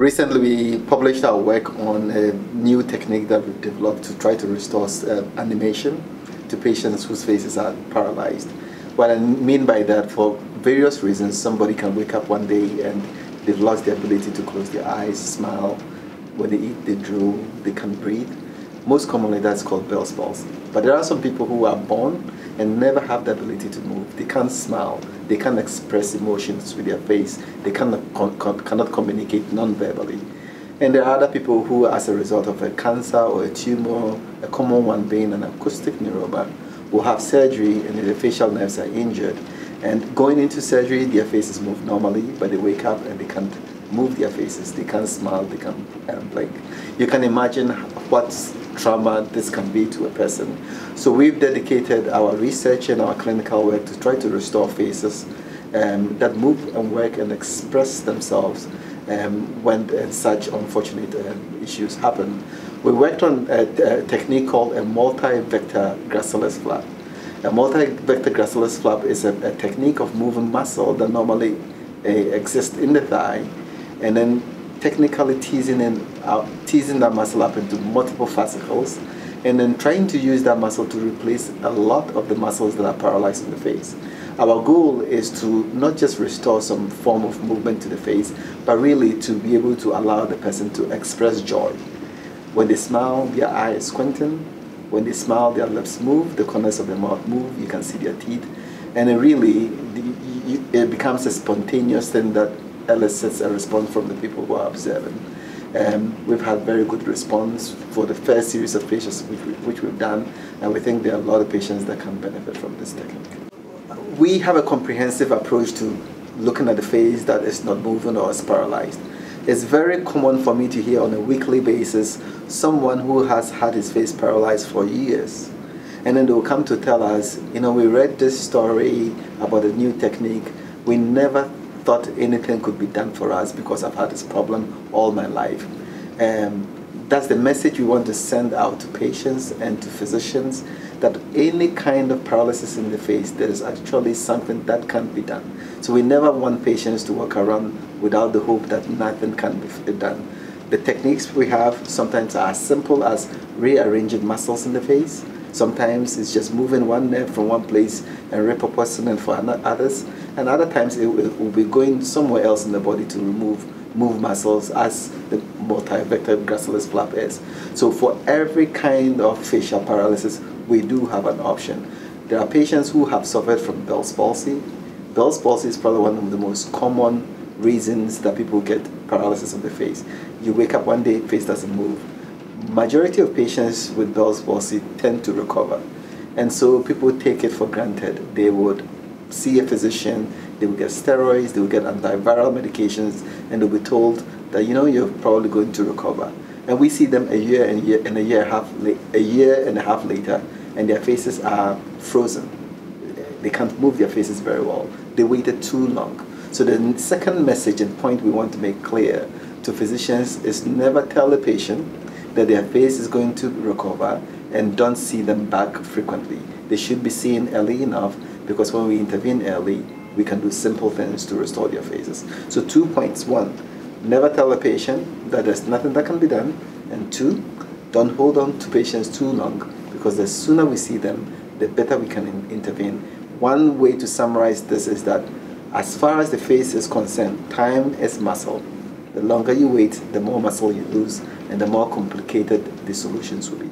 Recently, we published our work on a new technique that we've developed to try to restore animation to patients whose faces are paralyzed. What I mean by that, for various reasons, somebody can wake up one day and they've lost the ability to close their eyes, smile. When they eat, they drool, they can't breathe. Most commonly, that's called Bell's palsy. But there are some people who are born and never have the ability to move. They can't smile. They can't express emotions with their face. They cannot communicate non-verbally. And there are other people who, as a result of a cancer or a tumor, a common one being an acoustic neuroma, will have surgery and their facial nerves are injured. And going into surgery, their faces move normally, but they wake up and they can't move their faces. They can't smile, they can't blink. You can imagine what trauma this can be to a person. So we've dedicated our research and our clinical work to try to restore faces that move and work and express themselves when such unfortunate issues happen. We worked on a technique called a multi-vector gracilis flap. A multi-vector gracilis flap is a technique of moving muscle that normally exists in the thigh, and then technically teasing that muscle up into multiple fascicles, and then trying to use that muscle to replace a lot of the muscles that are paralyzed in the face. Our goal is to not just restore some form of movement to the face, but really to be able to allow the person to express joy. When they smile, their eye is squinting. When they smile, their lips move, the corners of the mouth move, you can see their teeth. And it really, it becomes a spontaneous thing that elicits a response from the people who are observing. We've had very good response for the first series of patients which we've done, and we think there are a lot of patients that can benefit from this technique. We have a comprehensive approach to looking at the face that is not moving or is paralyzed. It's very common for me to hear on a weekly basis someone who has had his face paralyzed for years, and then they will come to tell us, you know, we read this story about a new technique. We never thought anything could be done for us because I've had this problem all my life. That's the message we want to send out to patients and to physicians, that any kind of paralysis in the face, there is actually something that can be done. So we never want patients to walk around without the hope that nothing can be done. The techniques we have sometimes are as simple as rearranging muscles in the face. Sometimes it's just moving one nerve from one place and repurposing it for others. And other times it will be going somewhere else in the body to move muscles, as the multi-vector gracilis flap is. So for every kind of facial paralysis, we do have an option. There are patients who have suffered from Bell's palsy. Bell's palsy is probably one of the most common reasons that people get paralysis of the face. You wake up one day, face doesn't move. Majority of patients with Bell's palsy tend to recover, and so people take it for granted. They would see a physician, they will get steroids, they will get antiviral medications, and they'll be told that, you know, you're probably going to recover. And we see them a year and a half later, and their faces are frozen. They can't move their faces very well. They waited too long. So the second message and point we want to make clear to physicians is never tell a patient that their face is going to recover, and don't see them back frequently. They should be seen early enough, because when we intervene early, we can do simple things to restore their faces. So 2 points. 1, never tell a patient that there's nothing that can be done. And 2, don't hold on to patients too long, because the sooner we see them, the better we can intervene. One way to summarize this is that as far as the face is concerned, time is muscle. The longer you wait, the more muscle you lose, and the more complicated the solutions will be.